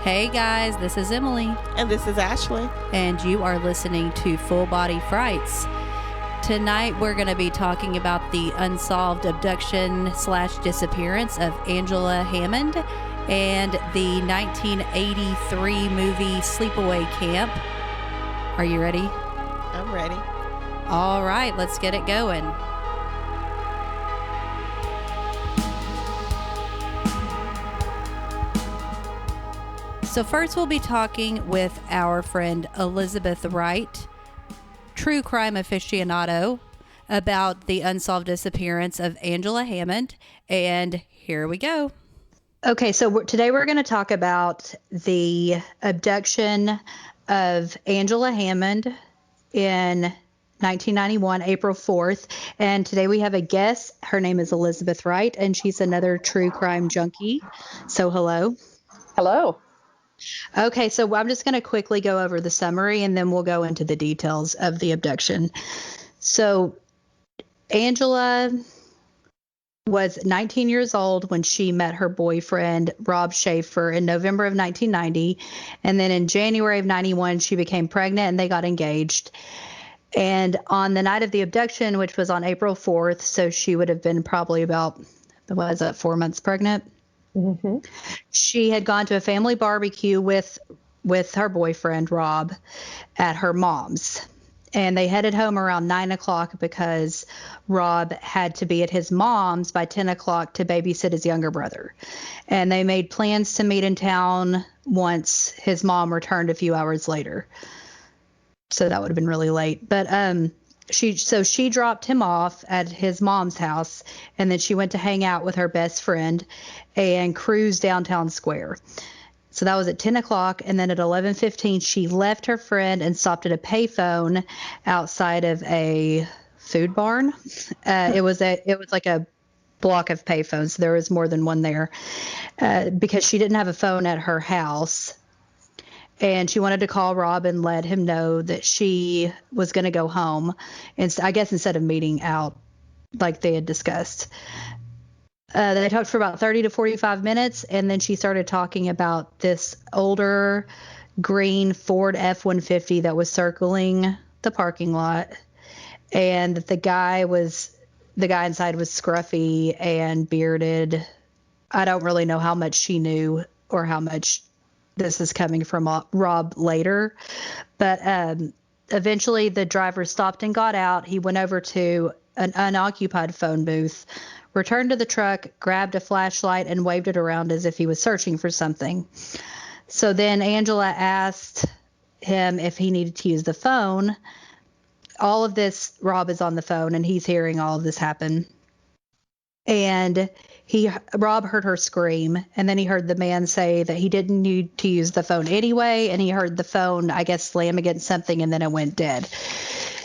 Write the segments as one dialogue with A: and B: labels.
A: Hey guys, this is Emily.
B: And this is Ashley.
A: And you are listening to Full Body Frights. Tonight we're going to be talking about the unsolved abduction / disappearance of Angela Hammond and the 1983 movie Sleepaway Camp. Are you ready?
B: I'm ready.
A: All right, let's get it going. So first we'll be talking with our friend Elizabeth Wright, true crime aficionado, about the unsolved disappearance of Angela Hammond. And here we go. Okay, so today we're going to talk about the abduction of Angela Hammond in 1991, April 4th. And today we have a guest. Her name is Elizabeth Wright, and she's another true crime junkie. So hello.
B: Hello.
A: Okay, so I'm just going to quickly go over the summary and then we'll go into the details of the abduction. So Angela was 19 years old when she met her boyfriend, Rob Schaefer, in November of 1990. And then in January of 91, she became pregnant and they got engaged. And on the night of the abduction, which was on April 4th, so she would have been probably about, 4 months pregnant?
B: Mm-hmm.
A: She had gone to a family barbecue with her boyfriend, Rob, at her mom's. And they headed home around 9 o'clock because Rob had to be at his mom's by 10 o'clock to babysit his younger brother. And they made plans to meet in town once his mom returned a few hours later. So that would have been really late. But she dropped him off at his mom's house, and then she went to hang out with her best friend and cruise downtown Square. So that was at 10 o'clock, and then at 11:15 she left her friend and stopped at a payphone outside of a food barn. It was like a block of payphones. There was more than one there because she didn't have a phone at her house. And she wanted to call Rob and let him know that she was going to go home. And I guess instead of meeting out like they had discussed. They talked for about 30 to 45 minutes. And then she started talking about this older green Ford F-150 that was circling the parking lot. And that the guy inside was scruffy and bearded. I don't really know how much she knew or how much this is coming from Rob later, but eventually the driver stopped and got out. He went over to an unoccupied phone booth, returned to the truck, grabbed a flashlight, and waved it around as if he was searching for something. So then Angela asked him if he needed to use the phone. All of this, Rob is on the phone, and he's hearing all of this happen. And Rob heard her scream, and then he heard the man say that he didn't need to use the phone anyway, and he heard the phone, I guess, slam against something, and then it went dead.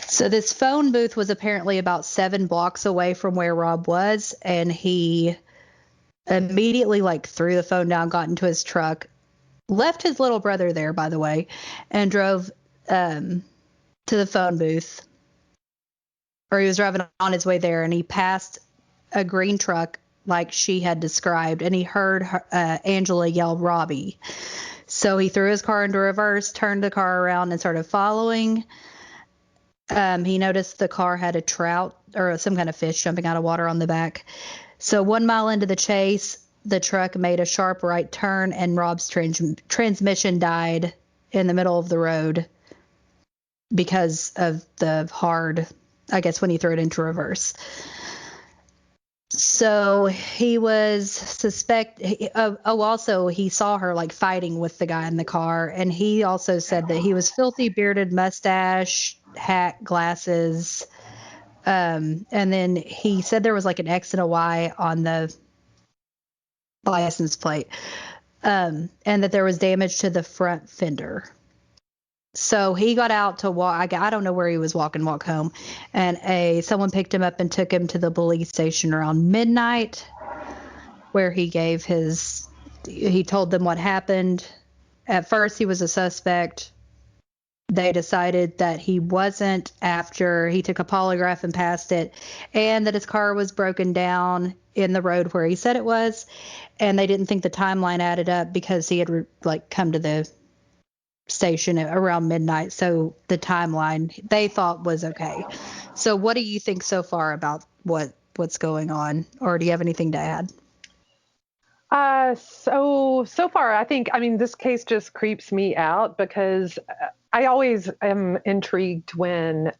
A: So this phone booth was apparently about 7 blocks away from where Rob was, and he immediately threw the phone down, got into his truck, left his little brother there, by the way, and drove to the phone booth. Or he was driving on his way there, and he passed a green truck like she had described, and he heard Angela yell, "Robbie." So he threw his car into reverse, turned the car around, and started following. He noticed the car had a trout or some kind of fish jumping out of water on the back. So 1 mile into the chase, the truck made a sharp right turn, and Rob's transmission died in the middle of the road because of the hard, I guess, when he threw it into reverse. So he was also he saw her fighting with the guy in the car, and he also said that he was filthy, bearded, mustache, hat, glasses, and then he said there was an X and a Y on the license plate, and that there was damage to the front fender. So he got out to walk. I don't know where he was walk home, and someone picked him up and took him to the police station around midnight, where he told them what happened. At first, he was a suspect. They decided that he wasn't after he took a polygraph and passed it, and that his car was broken down, in the road where he said it was, and they didn't think the timeline added up because he had come to the station around midnight. So the timeline they thought was okay. So what do you think so far about what's going on, or do you have anything to add?
B: So far, I mean, this case just creeps me out because I always am intrigued when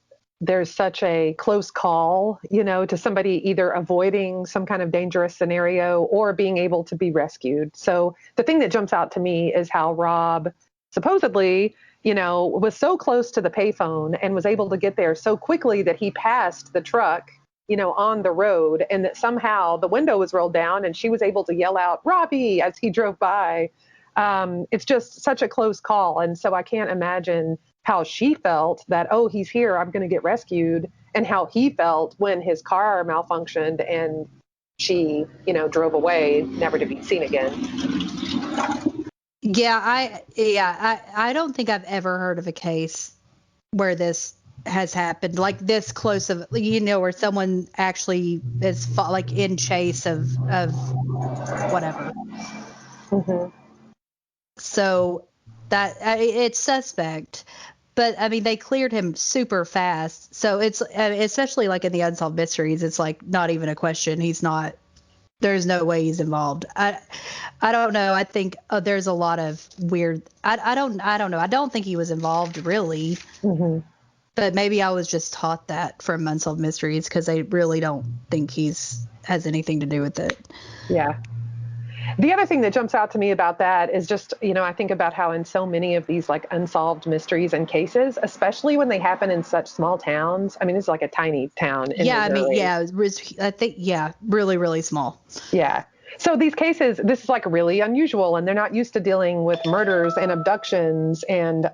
B: there's such a close call, to somebody either avoiding some kind of dangerous scenario or being able to be rescued. So the thing that jumps out to me is how Rob supposedly, was so close to the payphone and was able to get there so quickly that he passed the truck, on the road, and that somehow the window was rolled down and she was able to yell out, "Robbie," as he drove by. It's just such a close call. And so I can't imagine how she felt that, oh, he's here, I'm going to get rescued, and how he felt when his car malfunctioned and she, drove away, never to be seen again.
A: Yeah, I don't think I've ever heard of a case where has happened like this close of, where someone actually is in chase of whatever.
B: Mm-hmm.
A: So that it's suspect, but I mean they cleared him super fast. So it's especially like in the unsolved mysteries, it's like not even a question. There's no way he's involved. I don't know. I think there's a lot of weird. I don't know. I don't think he was involved really.
B: Mm-hmm.
A: But maybe I was just taught that from Unsolved Mysteries because I really don't think has anything to do with it.
B: Yeah. The other thing that jumps out to me about that is just, I think about how in so many of these like unsolved mysteries and cases, especially when they happen in such small towns. I mean, it's like a tiny town in Missouri.
A: I mean, yeah, I think, really, really small.
B: Yeah. So these cases, this is like really unusual, and they're not used to dealing with murders and abductions and,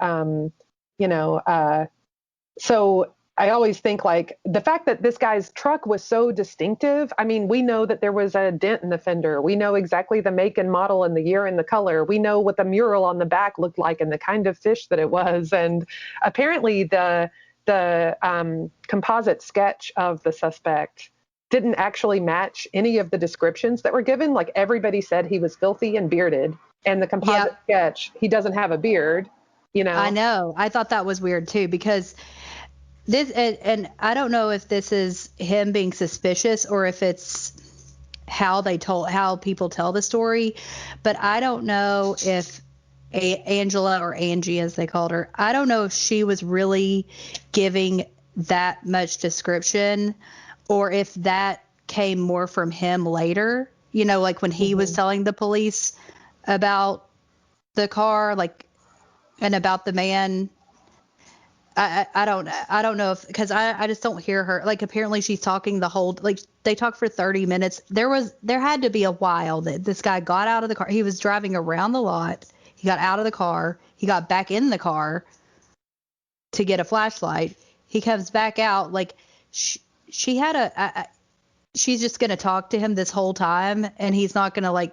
B: so I always think like the fact that this guy's truck was so distinctive. I mean, we know that there was a dent in the fender. We know exactly the make and model and the year and the color. We know what the mural on the back looked like and the kind of fish that it was. And apparently the composite sketch of the suspect didn't actually match any of the descriptions that were given. Like everybody said he was filthy and bearded, and the composite sketch, he doesn't have a beard,
A: I know. I thought that was weird too, because this, and I don't know if this is him being suspicious or if it's how people tell the story, but I don't know if Angela, or Angie as they called her, I don't know if she was really giving that much description or if that came more from him later, like when he was telling the police about the car, and about the man. I don't know if, because I just don't hear her. Like apparently she's talking they talk for 30 minutes. There had to be a while that this guy got out of the car. He was driving around the lot. He got out of the car. He got back in the car to get a flashlight. He comes back out. Like she had she's just going to talk to him this whole time. And he's not going to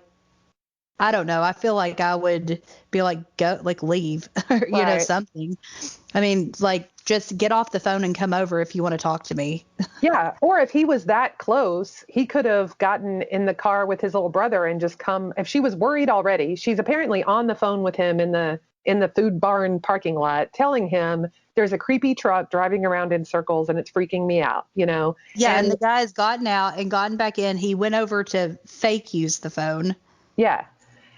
A: I don't know. I feel like I would be like, go, leave, or, something. I mean, just get off the phone and come over if you want to talk to me.
B: Yeah. Or if he was that close, he could have gotten in the car with his little brother and just come. If she was worried already, she's apparently on the phone with him in the food barn parking lot, telling him there's a creepy truck driving around in circles and it's freaking me out,
A: Yeah. And the guy's gotten out and gotten back in. He went over to fake use the phone.
B: Yeah.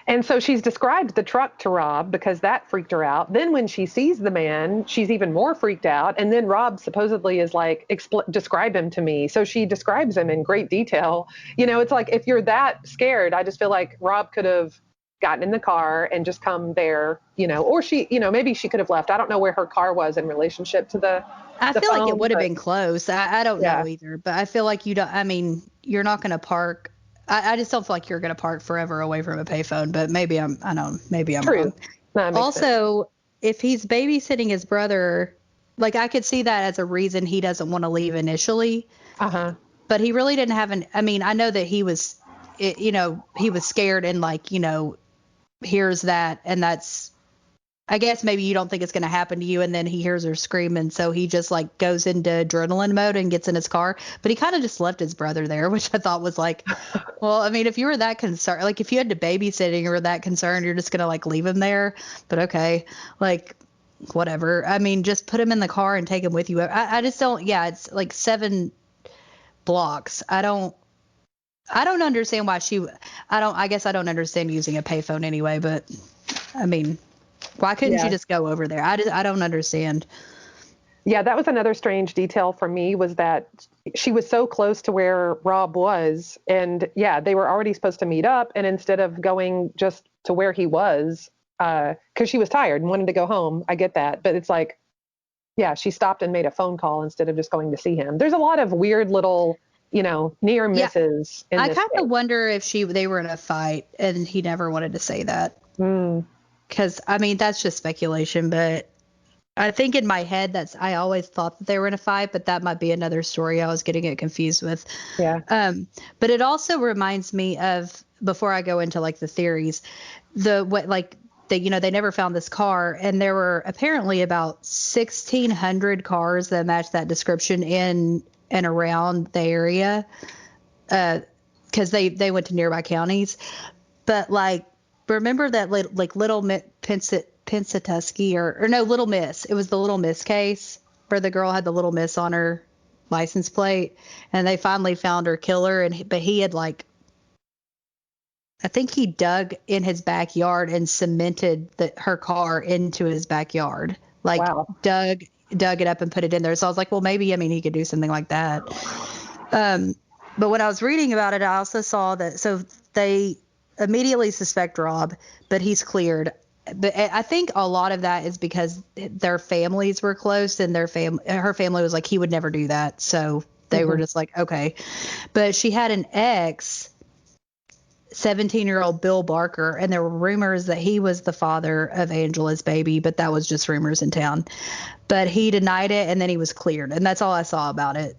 B: And so she's described the truck to Rob because that freaked her out. Then when she sees the man, she's even more freaked out. And then Rob supposedly is like, describe him to me. So she describes him in great detail. It's like, if you're that scared, I just feel like Rob could have gotten in the car and just come there, or she, maybe she could have left. I don't know where her car was in relationship to the
A: I feel
B: phone,
A: like it would have been close. I don't know either, but I feel like you're not going to park. I just don't feel like you're going to park forever away from a payphone, but maybe I'm
B: True.
A: wrong. Also, sense. If he's babysitting his brother, I could see that as a reason he doesn't want to leave initially.
B: Uh-huh.
A: But he really didn't have I know that he was, he was scared and here's that. And that's, I guess maybe you don't think it's going to happen to you, and then he hears her scream, and so he just like goes into adrenaline mode and gets in his car. But he kind of just left his brother there, which I thought was like, well, I mean, if you were that concerned, like if you had to babysit and you were that concerned, you're just going to like leave him there. But okay, like whatever. I mean, just put him in the car and take him with you. I just don't. Yeah, it's like 7 blocks. I don't understand why I guess I don't understand using a payphone anyway, but I mean, why couldn't
B: Yeah.
A: you just go over there? I don't understand.
B: Yeah, that was another strange detail for me, was that she was so close to where Rob was. And yeah, they were already supposed to meet up. And instead of going just to where he was, because she was tired and wanted to go home, I get that. But it's like, yeah, she stopped and made a phone call instead of just going to see him. There's a lot of weird little, near misses in
A: I
B: this
A: kind
B: case.
A: of wonder if they were in a fight and he never wanted to say that. Because I mean, that's just speculation, but I think in my head I always thought that they were in a fight, but that might be another story I was getting it confused with.
B: Yeah.
A: But it also reminds me of, before I go into like the theories, they never found this car, and there were apparently about 1,600 cars that matched that description in and around the area, because they went to nearby counties. But like, remember that Little Pensatuski or no, Little Miss. It was the Little Miss case where the girl had the Little Miss on her license plate, and they finally found her killer. But he had I think he dug in his backyard and cemented her car into his backyard. Like,
B: wow.
A: dug it up and put it in there. So I was like, well, maybe, I mean, he could do something like that. But when I was reading about it, I also saw that, so they immediately suspect Rob, but he's cleared. But I think a lot of that is because their families were close, and her family was like, he would never do that. So they were just like, okay. But she had an ex, 17-year-old Bill Barker, and there were rumors that he was the father of Angela's baby, but that was just rumors in town. But he denied it, and then he was cleared, and that's all I saw about it.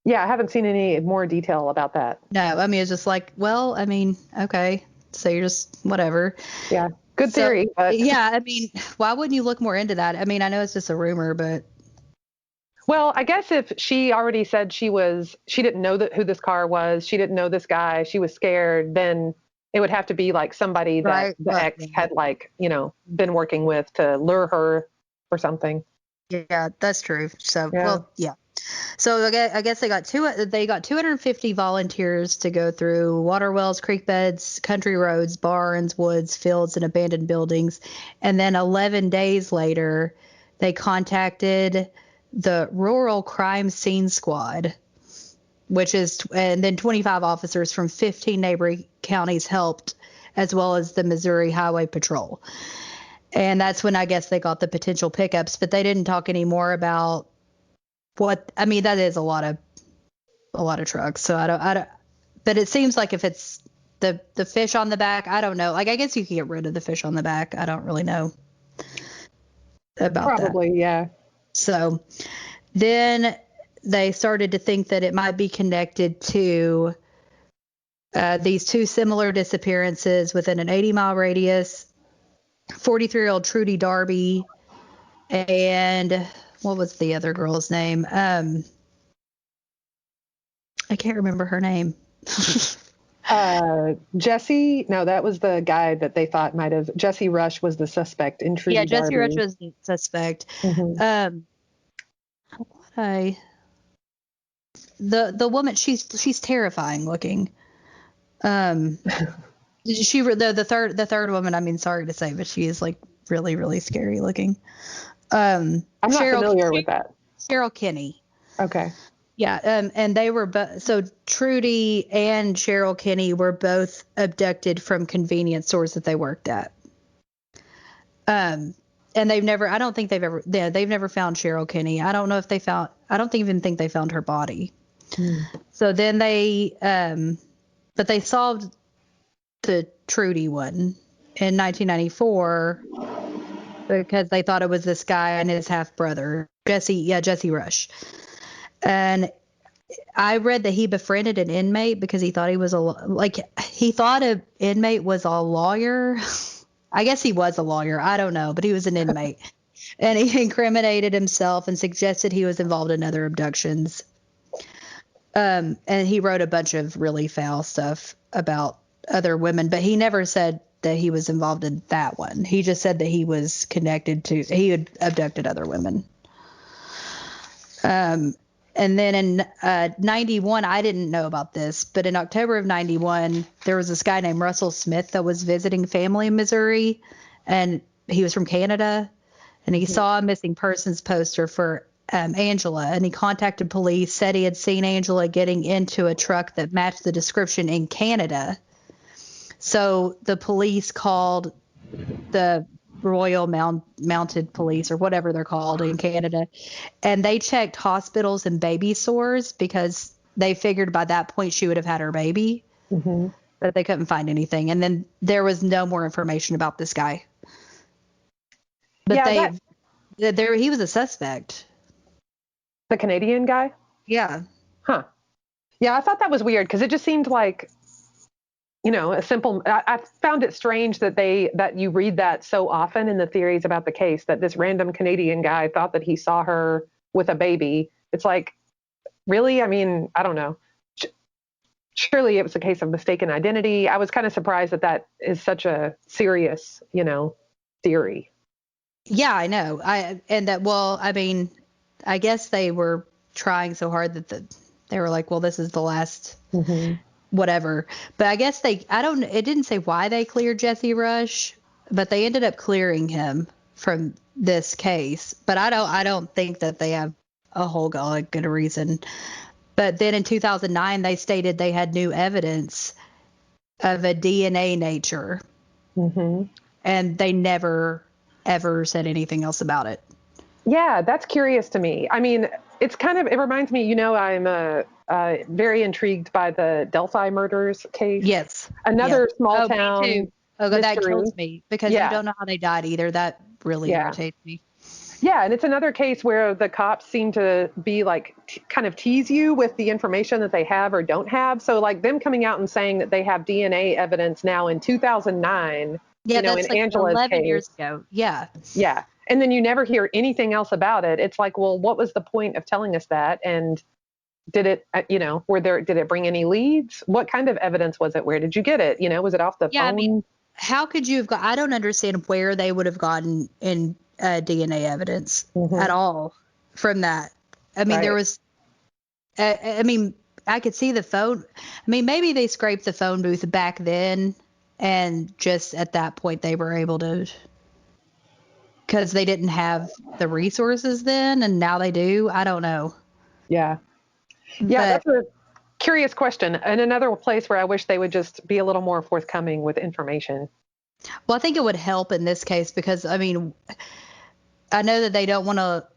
B: Yeah, I haven't seen any more detail about that.
A: No, I mean, it's just like, well, I mean, okay, so you're just whatever.
B: Yeah, good theory. But...
A: yeah, I mean, why wouldn't you look more into that? I mean, I know it's just a rumor, but...
B: Well, I guess if she already said she didn't know who this car was, she didn't know this guy, she was scared, then it would have to be like somebody that the ex had been working with to lure her or something.
A: Yeah, that's true. So,
B: yeah.
A: Well, yeah. So I guess they got 250 volunteers to go through water wells, creek beds, country roads, barns, woods, fields, and abandoned buildings. And then 11 days later, they contacted the Rural Crime Scene Squad, and then 25 officers from 15 neighboring counties helped, as well as the Missouri Highway Patrol. And that's when I guess they got the potential pickups, but they didn't talk any more about that is a lot of trucks. So I don't, but it seems like if it's the fish on the back, I don't know. Like, I guess you can get rid of the fish on the back. I don't really know about that.
B: Probably, yeah.
A: So then they started to think that it might be connected to these 2 similar disappearances within an 80-mile radius. 43-year-old Trudy Darby and what was the other girl's name? I can't remember her name.
B: Jesse. No, that was the guy that they thought might have. Jesse Rush was the suspect in Trudy Darby.
A: Jesse Rush was the suspect. The woman, she's terrifying looking. The third woman, I mean, sorry to say, but she is like really, really scary looking.
B: I'm not familiar with that.
A: Cheryl Kinney.
B: Okay.
A: Yeah, and they were so Trudy and Cheryl Kinney were both abducted from convenience stores that they worked at. And they've never found Cheryl Kinney. I don't know if I don't even think they found her body. So then but they solved the Trudy one in 1994 because they thought it was this guy and his half brother, Jesse Rush. And I read that he befriended an inmate because he thought he thought an inmate was a lawyer. I guess he was a lawyer. I don't know, but he was an inmate. And he incriminated himself and suggested he was involved in other abductions. And he wrote a bunch of really foul stuff about other women, but he never said that he was involved in that one. He just said that he was he had abducted other women. And then in 91, I didn't know about this, but in October of 91, there was this guy named Russell Smith that was visiting family in Missouri, and he was from Canada, and he saw a missing persons poster for Angela, and he contacted police, said he had seen Angela getting into a truck that matched the description in Canada. So the police called the Royal Mounted Police or whatever they're called in Canada, and they checked hospitals and baby stores because they figured by that point she would have had her baby, but they couldn't find anything. And then there was no more information about this guy. But he was a suspect.
B: The Canadian guy?
A: Yeah.
B: Huh. Yeah, I thought that was weird because it just seemed like, a simple. I found it strange that you read that so often in the theories about the case, that this random Canadian guy thought that he saw her with a baby. It's like, really? I mean, I don't know. Surely it was a case of mistaken identity. I was kind of surprised that is such a serious, theory.
A: Yeah, I know. I guess they were trying so hard that they were like, well, this is the last whatever. But I guess it didn't say why they cleared Jesse Rush, but they ended up clearing him from this case. But I don't think that they have a whole good reason. But then in 2009, they stated they had new evidence of a DNA nature. And they never, ever said anything else about it.
B: Yeah, that's curious to me. I mean, it reminds me, I'm very intrigued by the Delphi murders case.
A: Yes.
B: Another small town.
A: Me too. That kills me because you don't know how they died either. That really irritates me.
B: Yeah, and it's another case where the cops seem to be like kind of tease you with the information that they have or don't have. So like them coming out and saying that they have DNA evidence now in 2009,
A: that's
B: in
A: like
B: Angela's
A: 11
B: case.
A: Years ago. Yeah.
B: Yeah. And then you never hear anything else about it. It's like, well, what was the point of telling us that? And did it, did it bring any leads? What kind of evidence was it? Where did you get it? Was it off the phone?
A: I mean, how could you have I don't understand where they would have gotten in DNA evidence at all from that. I mean, there was, I could see the phone. I mean, maybe they scraped the phone booth back then and just at that point they were able to, because they didn't have the resources then and now they do. I don't know.
B: Yeah. Yeah, that's a curious question. And another place where I wish they would just be a little more forthcoming with information.
A: Well, I think it would help in this case because, I mean, I know that they don't want to,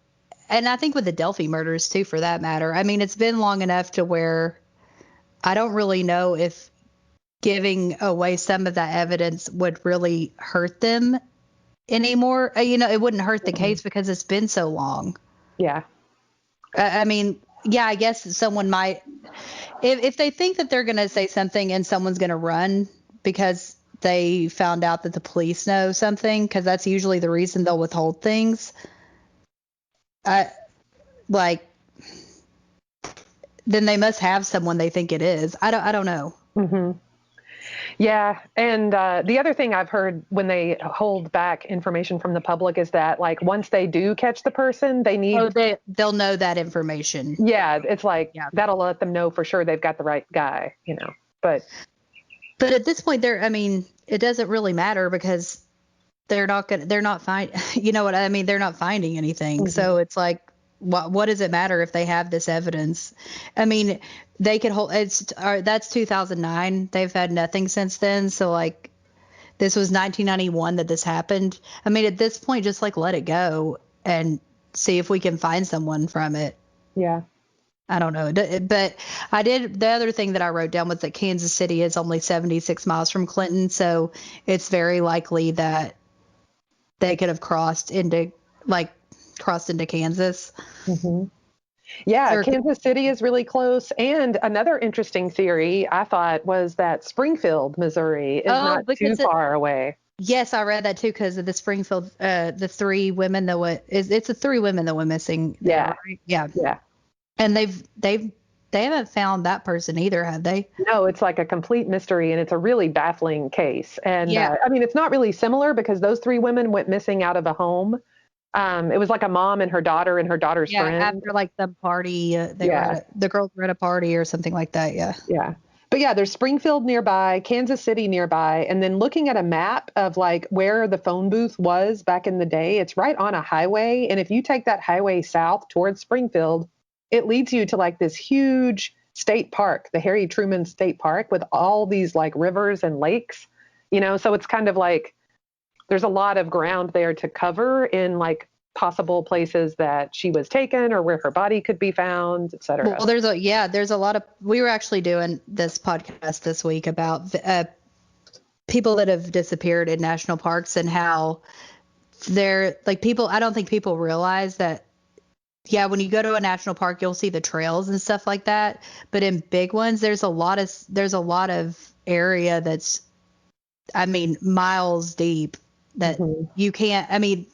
A: and I think with the Delphi murders too, for that matter. I mean, it's been long enough to where I don't really know if giving away some of that evidence would really hurt them anymore. It wouldn't hurt the case because it's been so long.
B: Yeah.
A: I mean, yeah, I guess someone might, if they think that they're going to say something and someone's going to run because they found out that the police know something, because that's usually the reason they'll withhold things. Then they must have someone they think it is. I don't know.
B: Yeah. And the other thing I've heard when they hold back information from the public is that, like, once they do catch the person, they need...
A: they'll know that information.
B: Yeah. It's like, that'll let them know for sure they've got the right guy, But
A: at this point, it doesn't really matter because they're not you know what I mean? They're not finding anything. So it's like, what does it matter if they have this evidence? I mean, they could hold that's 2009. They've had nothing since then. So like, this was 1991 that this happened. I mean, at this point, just like let it go and see if we can find someone from it.
B: Yeah.
A: I don't know. But the other thing that I wrote down was that Kansas City is only 76 miles from Clinton. So it's very likely that they could have crossed into Kansas.
B: Yeah, Kansas City is really close. And another interesting theory I thought was that Springfield, Missouri is not too far away.
A: Yes, I read that too because of the Springfield, the three women that went. It's the three women that went missing there, right? Yeah.
B: Yeah.
A: And they haven't found that person either, have they?
B: No, it's like a complete mystery, and it's a really baffling case. And
A: Yeah.
B: I mean, it's not really similar because those three women went missing out of a home. It was like a mom and her daughter and her daughter's
A: Yeah,
B: friend.
A: after like the party,
B: Yeah.
A: the girls were at a party or something like that. Yeah.
B: Yeah. But yeah, there's Springfield nearby, Kansas City nearby, and then looking at a map of like where the phone booth was back in the day, it's right on a highway. And if you take that highway south towards Springfield, it leads you to like this huge state park, the Harry Truman State Park, with all these like rivers and lakes, so it's kind of like there's a lot of ground there to cover in like possible places that she was taken or where her body could be found, et cetera.
A: Well, there's a lot of. We were actually doing this podcast this week about people that have disappeared in national parks and how they're like people. I don't think people realize that. Yeah, when you go to a national park, you'll see the trails and stuff like that. But in big ones, there's a lot of area that's, I mean, miles deep that you can't. I mean,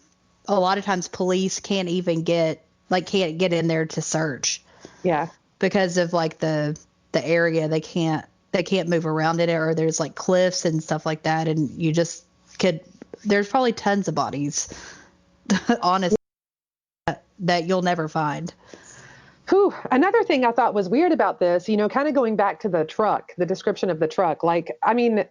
A: a lot of times police can't get in there to search.
B: Yeah.
A: Because of like the area, they can't move around in it, or there's like cliffs and stuff like that, and you just there's probably tons of bodies, honestly, that you'll never find.
B: Whew. Another thing I thought was weird about this, kind of going back to the description of the truck, like, I mean,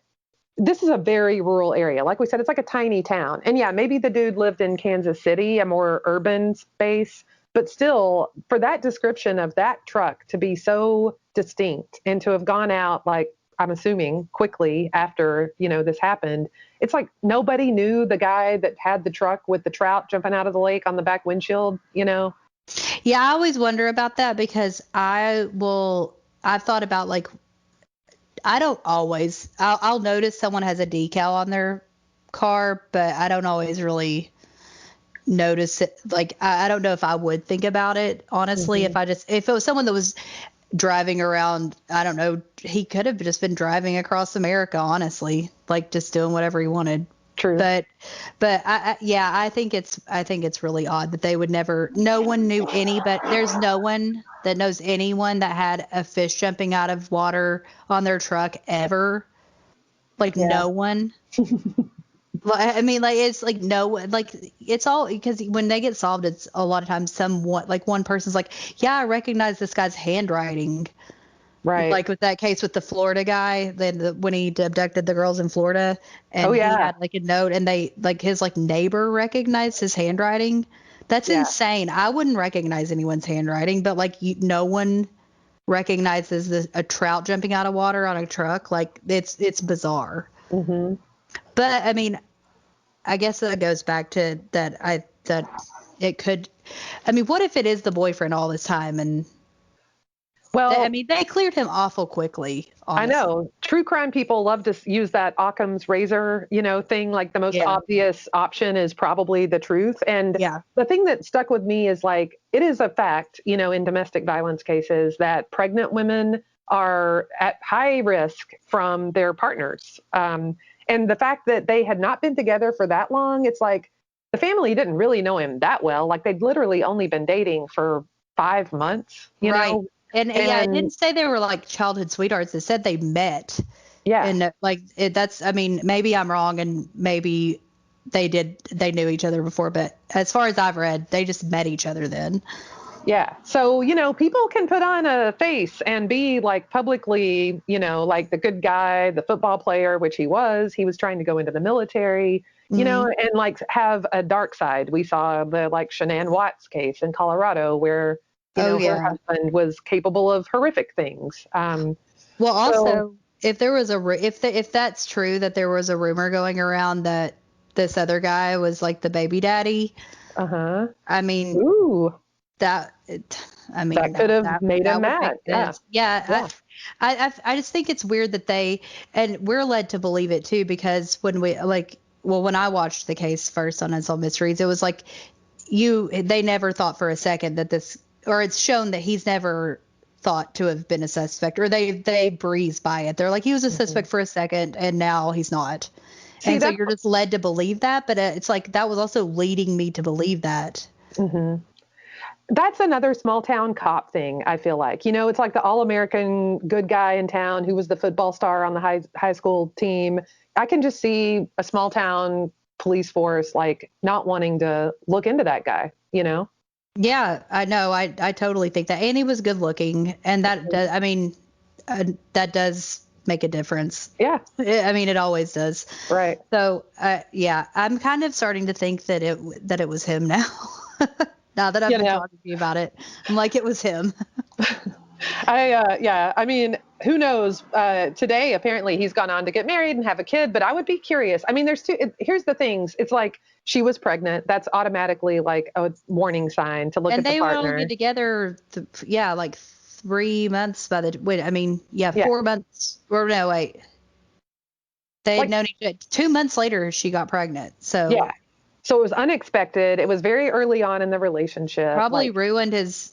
B: this is a very rural area. Like we said, it's like a tiny town. And yeah, maybe the dude lived in Kansas City, a more urban space, but still, for that description of that truck to be so distinct and to have gone out, like, I'm assuming quickly after, this happened, it's like nobody knew the guy that had the truck with the trout jumping out of the lake on the back windshield.
A: Yeah, I always wonder about that because I've thought about like, I don't always, I'll notice someone has a decal on their car, but I don't always really notice it. Like, I don't know if I would think about it, honestly, if it was someone that was driving around, I don't know, he could have just been driving across America, honestly, like just doing whatever he wanted.
B: True.
A: But I think it's really odd that they would never, no one knew there's no one that knows anyone that had a fish jumping out of water on their truck ever. Like no one. I mean, like, it's like no, like it's all because when they get solved, it's a lot of times one person's like, yeah, I recognize this guy's handwriting.
B: Right.
A: Like with that case with the Florida guy, when he abducted the girls in Florida, and he had like a note, and they like his like neighbor recognized his handwriting. That's insane. I wouldn't recognize anyone's handwriting, but like no one recognizes a trout jumping out of water on a truck. Like it's bizarre.
B: Mm-hmm.
A: But I mean, I guess that goes back to that it could. I mean, what if it is the boyfriend all this time and? Well, I mean, they cleared him awful quickly. Honestly.
B: I know. True crime people love to use that Occam's razor, thing. Like the most obvious option is probably the truth. And the thing that stuck with me is like, it is a fact, in domestic violence cases that pregnant women are at high risk from their partners. And the fact that they had not been together for that long, it's like the family didn't really know him that well. Like they'd literally only been dating for 5 months, you know?
A: And it didn't say they were like childhood sweethearts. It said they met. Yeah. And I mean, maybe I'm wrong and maybe they knew each other before, but as far as I've read, they just met each other then.
B: Yeah. So, people can put on a face and be like publicly, like the good guy, the football player, which he was trying to go into the military, and like have a dark side. We saw the like Shanann Watts case in Colorado where her husband was capable of horrific things.
A: Well, also, if there was if that's true that there was a rumor going around that this other guy was like the baby daddy. I mean, that
B: could have made him mad.
A: Yeah. I just think it's weird that and we're led to believe it too because when I watched the case first on Unsolved Mysteries, it was like they never thought for a second that this. Or it's shown that he's never thought to have been a suspect, or they breeze by it. They're like, he was a suspect for a second, and now he's not.
B: See,
A: And so you're just led to believe that. But it's like that was also leading me to believe that.
B: Mm-hmm. That's another small town cop thing, I feel like. It's like the all-American good guy in town who was the football star on the high school team. I can just see a small town police force like not wanting to look into that guy,
A: Yeah, I know. I totally think that. And he was good looking. And that does, I mean, that does make a difference.
B: Yeah.
A: I mean, it always does.
B: Right.
A: So, yeah, I'm kind of starting to think that it was him now. Now that I've been talking to you about it, I'm like, it was him.
B: Yeah, I mean, who knows? Today, apparently, he's gone on to get married and have a kid, but I would be curious. I mean, here's the things. It's like she was pregnant. That's automatically like a warning sign to look at the partner.
A: And they would only be together, like 3 months yeah, 4 months. Or no, wait. They had known each other. 2 months later, she got pregnant. So
B: yeah. So it was unexpected. It was very early on in the relationship.
A: Probably ruined his,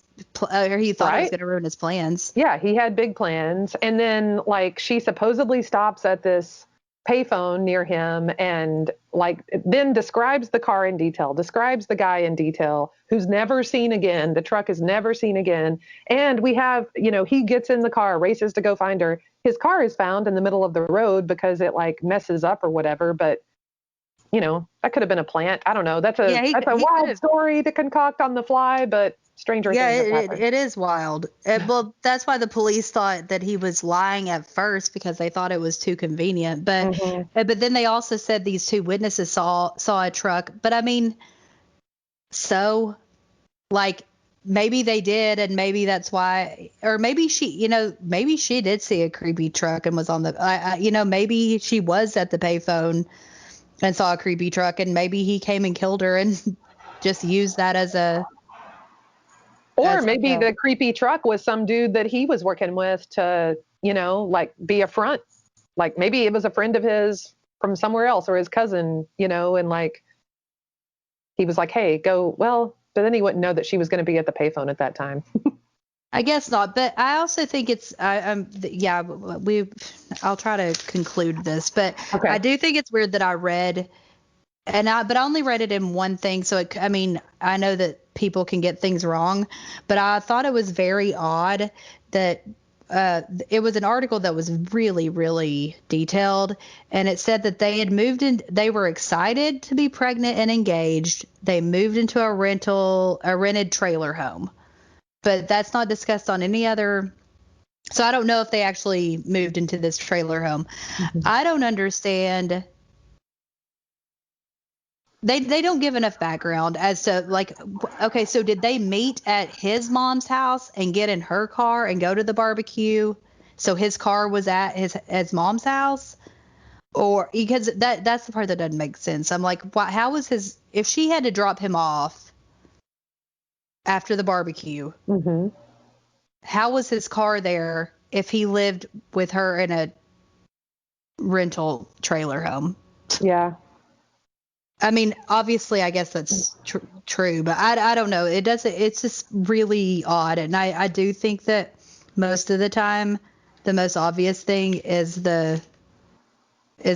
A: or he thought it was going to ruin his plans.
B: Yeah, he had big plans. And then like she supposedly stops at this payphone near him and like then describes the car in detail, describes the guy in detail, who's never seen again. The truck is never seen again. And we have, he gets in the car, races to go find her. His car is found in the middle of the road because it like messes up or whatever. But that could have been a plant. I don't know. That's a wild story to concoct on the fly, but stranger things have happened.
A: It is wild. Well, that's why the police thought that he was lying at first because they thought it was too convenient. But but then they also said these two witnesses saw a truck. But I mean, so like maybe they did, and maybe that's why, or maybe she, maybe she did see a creepy truck and was on the, maybe she was at the payphone and saw a creepy truck, and maybe he came and killed her and just used that as a.
B: Or maybe the creepy truck was some dude that he was working with to, like be a front. Like maybe it was a friend of his from somewhere else or his cousin, and like he was like, hey, go. Well, but then he wouldn't know that she was going to be at the payphone at that time.
A: I guess not. But I also think it's, I'll try to conclude this, but okay. I do think it's weird that I read, but I only read it in one thing. So, I know that people can get things wrong, but I thought it was very odd that it was an article that was really, really detailed. And it said that they had moved in, they were excited to be pregnant and engaged. They moved into a rented trailer home, but that's not discussed on any other. So I don't know if they actually moved into this trailer home. Mm-hmm. I don't understand. They don't give enough background as to like, okay, so did they meet at his mom's house and get in her car and go to the barbecue? So his car was at his mom's house, or because that's the part that doesn't make sense. I'm like, how was if she had to drop him off after the barbecue, mm-hmm. How was his car there if he lived with her in a rental trailer home?
B: Yeah.
A: Obviously, I guess that's true, but I don't know. It's just really odd. And I do think that most of the time, the most obvious thing is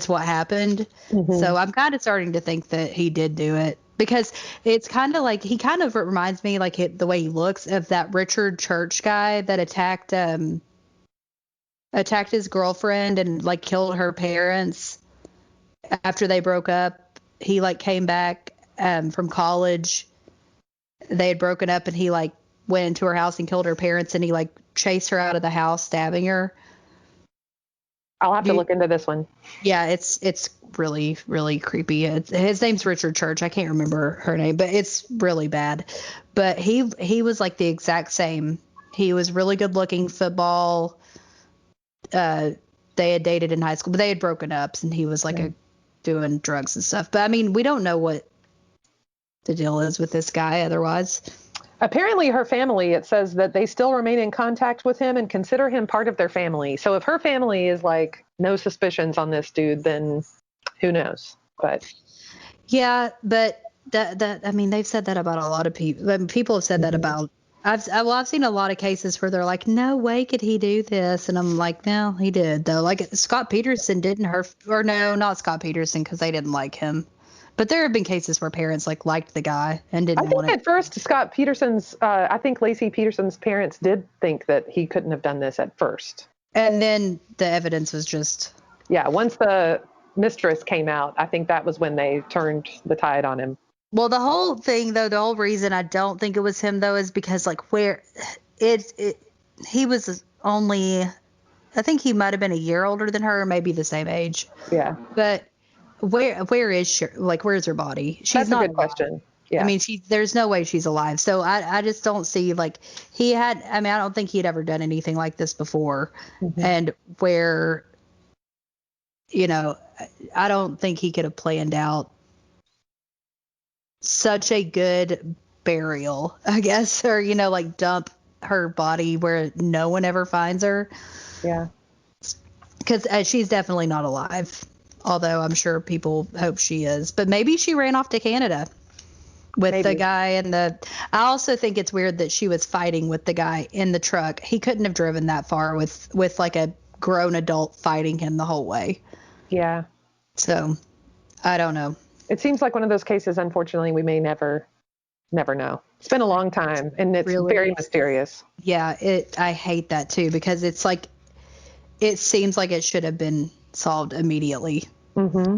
A: what happened. Mm-hmm. So I'm kind of starting to think that he did do it, because it's kind of like, he kind of reminds me, like the way he looks, of that Richard Church guy that attacked his girlfriend and like killed her parents after they broke up. He like came back from college. They had broken up, and he like went into her house and killed her parents, and he like chased her out of the house, stabbing her.
B: I'll have to look into this one.
A: Yeah, it's really, really creepy. His name's Richard Church. I can't remember her name, but it's really bad. But he was like the exact same. He was really good looking, football. They had dated in high school, but they had broken up, and he was like doing drugs and stuff. But we don't know what the deal is with this guy otherwise.
B: Apparently her family, it says that they still remain in contact with him and consider him part of their family. So if her family is like no suspicions on this dude, then who knows? But
A: yeah, but that they've said that about a lot of people. People have said that about, I've seen a lot of cases where they're like, no way could he do this, and I'm like, no, he did though. Like Scott Peterson didn't hurt, or no, not Scott Peterson because they didn't like him. But there have been cases where parents like liked the guy and
B: I
A: didn't
B: think
A: want
B: at first Scott Peterson's, I think Lacey Peterson's parents did think that he couldn't have done this at first.
A: And then the evidence was just.
B: Yeah, once the mistress came out, I think that was when they turned the tide on him.
A: Well, the whole thing, though, the whole reason I don't think it was him, though, is because, like, he was only, I think he might have been a year older than her, or maybe the same age.
B: Yeah.
A: But where is she? Like, where's her body?
B: That's not a good question. Yeah.
A: I mean, there's no way she's alive. So I just don't see, like, I don't think he'd ever done anything like this before. Mm-hmm. And where, I don't think he could have planned out such a good burial, I guess, or, like dump her body where no one ever finds her.
B: Yeah.
A: Because she's definitely not alive, although I'm sure people hope she is. But maybe she ran off to Canada with the guy I also think it's weird that she was fighting with the guy in the truck. He couldn't have driven that far with like a grown adult fighting him the whole way.
B: Yeah.
A: So I don't know.
B: It seems like one of those cases, unfortunately, we may never know. It's been a long time, and it's really very mysterious.
A: Yeah, I hate that, too, because it's like, it seems like it should have been solved immediately.
B: Mm-hmm.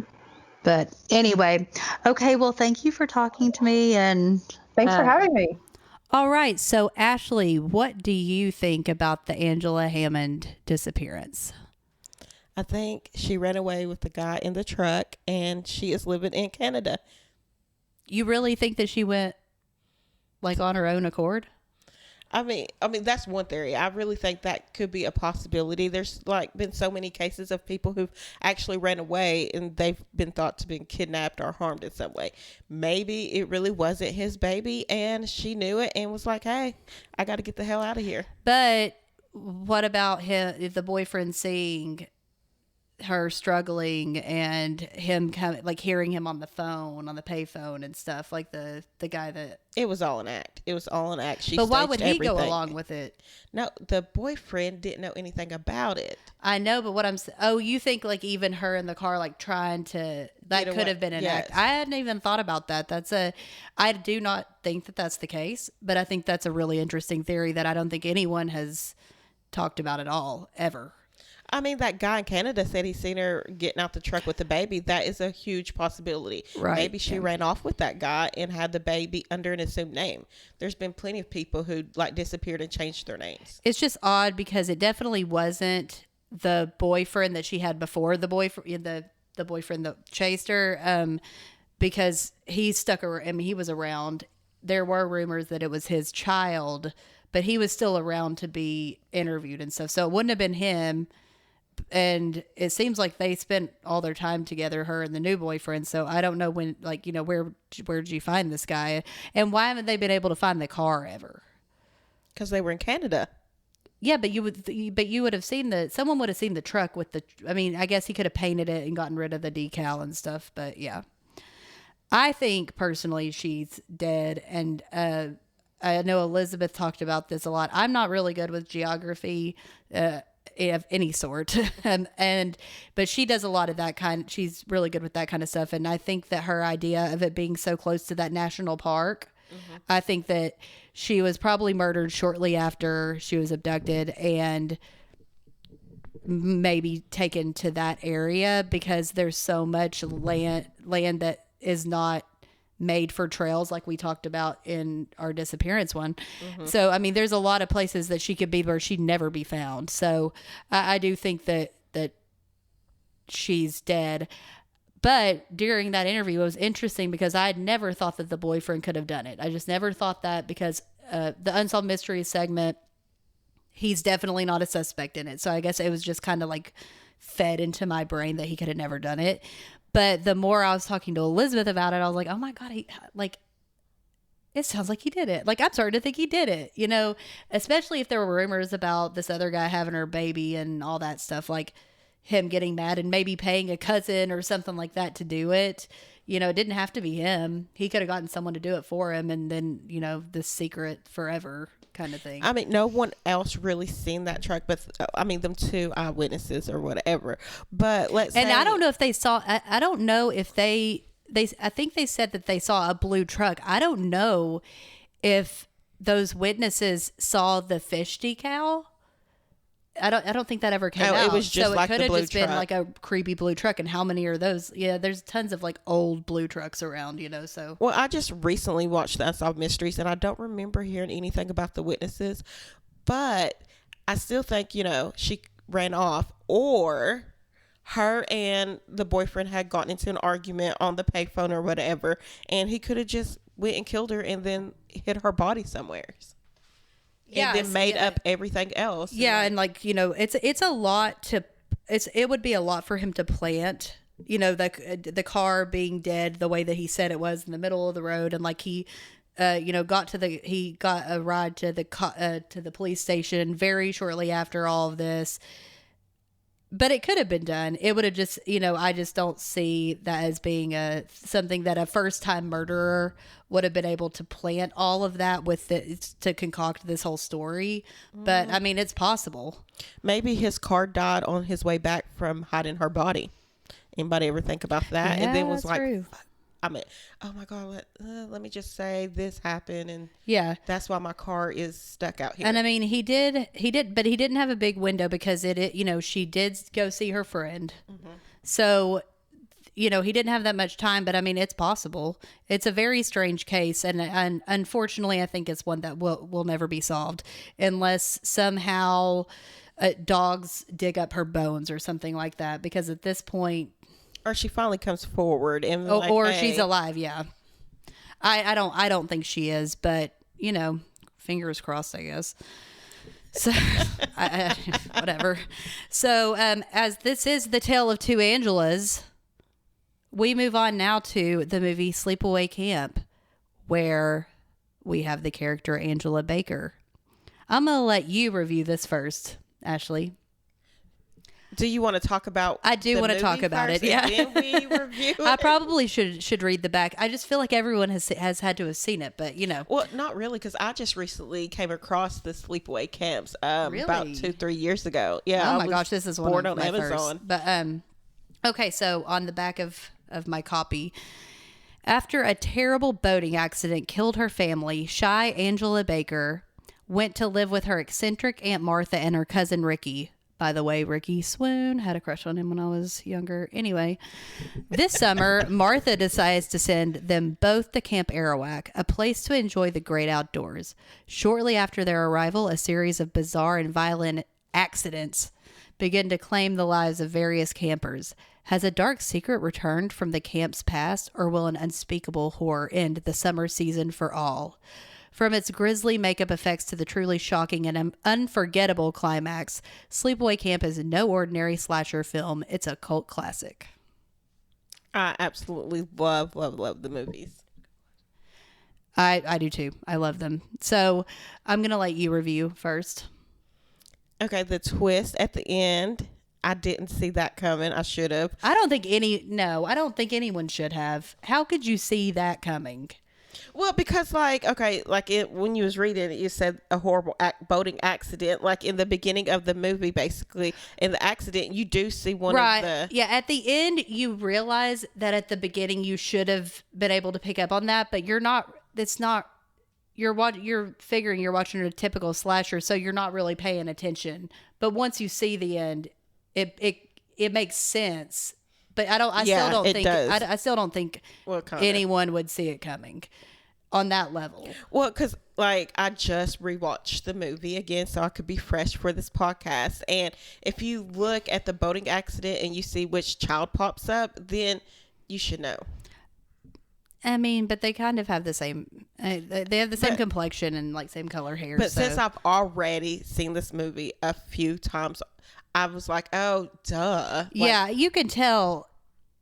A: But anyway, okay, well, thank you for talking to me. And
B: thanks for having me.
C: All right, so Ashley, what do you think about the Angela Hammond disappearance?
D: I think she ran away with the guy in the truck, and she is living in Canada.
C: You really think that she went, like, on her own accord?
D: I mean, that's one theory. I really think that could be a possibility. There's, like, been so many cases of people who've actually ran away, and they've been thought to have been kidnapped or harmed in some way. Maybe it really wasn't his baby, and she knew it and was like, hey, I got to get the hell out of here.
C: But what about the boyfriend seeing her struggling and him like hearing him on the phone, on the payphone and stuff, like the guy that
D: it was all an act.
C: But why would he go along with it?
D: No, the boyfriend didn't know anything about it.
C: I know, but you think like even her in the car, like trying to, that could have been an act. I hadn't even thought about that. I do not think that that's the case, but I think that's a really interesting theory that I don't think anyone has talked about at all, ever.
D: I mean, that guy in Canada said he's seen her getting out the truck with the baby. That is a huge possibility.
C: Right.
D: Maybe she ran off with that guy and had the baby under an assumed name. There's been plenty of people who like disappeared and changed their names.
C: It's just odd because it definitely wasn't the boyfriend that she had before, the boyfriend that chased her, because he stuck around. I mean, he was around. There were rumors that it was his child, but he was still around to be interviewed and stuff. So it wouldn't have been him. And it seems like they spent all their time together, her and the new boyfriend. So I don't know when, like, where did you find this guy? And why haven't they been able to find the car ever?
D: Because they were in Canada.
C: Yeah, but you would have seen someone would have seen the truck with I mean, I guess he could have painted it and gotten rid of the decal and stuff. But yeah, I think personally she's dead. And I know Elizabeth talked about this a lot. I'm not really good with geography, of any sort. But she does a lot of that kind. She's really good with that kind of stuff. And I think that her idea of it being so close to that national park, I think that she was probably murdered shortly after she was abducted and maybe taken to that area because there's so much land that is not made for trails like we talked about in our disappearance one. So, I mean, there's a lot of places that she could be where she'd never be found. So I do think that she's dead. But during that interview, it was interesting because I had never thought that the boyfriend could have done it. I just never thought that because the Unsolved Mysteries segment, he's definitely not a suspect in it. So I guess it was just kind of like fed into my brain that he could have never done it. But the more I was talking to Elizabeth about it, I was like, oh my God, it sounds like he did it. Like, I'm starting to think he did it, especially if there were rumors about this other guy having her baby and all that stuff, like him getting mad and maybe paying a cousin or something like that to do it. It didn't have to be him. He could have gotten someone to do it for him, and then, this secret forever kind of thing.
D: I mean, no one else really seen that truck, but them two eyewitnesses or whatever. But let's say,
C: and I don't know if they saw. I don't know if they. I think they said that they saw a blue truck. I don't know if those witnesses saw the fish decal. I don't think that ever came out.
D: It was just
C: so
D: like
C: it could
D: the
C: have
D: blue
C: just
D: truck.
C: been like a creepy blue truck. And how many are those? Yeah, there's tons of like old blue trucks around, so.
D: Well, I just recently watched the Unsolved Mysteries, and I don't remember hearing anything about the witnesses, but I still think, she ran off, or her and the boyfriend had gotten into an argument on the payphone or whatever, and he could have just went and killed her and then hid her body somewhere. And then made up everything else.
C: Yeah, and it's a lot to it would be a lot for him to plant. The car being dead the way that he said it was in the middle of the road, and he got a ride to the police station very shortly after all of this. But it could have been done. It would have just, I just don't see that as being something that a first-time murderer would have been able to plant all of that to concoct this whole story. But, I mean, it's possible.
D: Maybe his car died on his way back from hiding her body. Anybody ever think about that?
C: Yeah,
D: and then was
C: that's
D: like,
C: true.
D: I mean, oh my God, let me just say this happened, and
C: yeah,
D: that's why my car is stuck out here.
C: And I mean, he did, but he didn't have a big window because she did go see her friend. Mm-hmm. So, he didn't have that much time, but I mean, it's possible. It's a very strange case. And unfortunately, I think it's one that will never be solved unless somehow dogs dig up her bones or something like that. Because at this point,
D: or she finally comes forward and
C: or she's alive. Yeah. I don't think she is, but fingers crossed, I guess. So whatever. So, as this is the tale of two Angelas, we move on now to the movie Sleepaway Camp, where we have the character Angela Baker. I'm going to let you review this first, Ashley.
D: Do you want to talk about?
C: I do want to talk about it. Yeah,
D: then we review it?
C: I probably should read the back. I just feel like everyone has had to have seen it, but
D: Well, not really, because I just recently came across the Sleepaway Camps
C: really?
D: About 2-3 years ago. Yeah.
C: Oh my gosh, this is one of my
D: Amazon.
C: first. But okay, so on the back of my copy. After a terrible boating accident killed her family, shy Angela Baker went to live with her eccentric Aunt Martha and her cousin Ricky. By the way, Ricky swoon, had a crush on him when I was younger. Anyway, this summer, Martha decides to send them both to Camp Arawak, a place to enjoy the great outdoors. Shortly after their arrival, a series of bizarre and violent accidents begin to claim the lives of various campers. Has a dark secret returned from the camp's past, or will an unspeakable horror end the summer season for all? From its grisly makeup effects to the truly shocking and unforgettable climax, Sleepaway Camp is no ordinary slasher film. It's a cult classic.
D: I absolutely love the movies.
C: I do too. I love them. So I'm going to let you review first.
D: Okay, the twist at the end, I didn't see that coming. I should have.
C: I don't think anyone should have. How could you see that coming?
D: Well, because when you was reading it, you said a horrible boating accident, like in the beginning of the movie, basically. In the accident, you do see one of the...
C: Yeah, at the end, you realize that at the beginning, you should have been able to pick up on that, but you're not, you're figuring you're watching a typical slasher, so you're not really paying attention. But once you see the end, it makes sense. But I still don't think anyone would see it coming on that level.
D: Well, because I just rewatched the movie again, so I could be fresh for this podcast. And if you look at the boating accident and you see which child pops up, then you should know.
C: I mean, but they kind of have the same. They have the same complexion and same color hair.
D: But since I've already seen this movie a few times, I was like, oh, duh.
C: Yeah, you can tell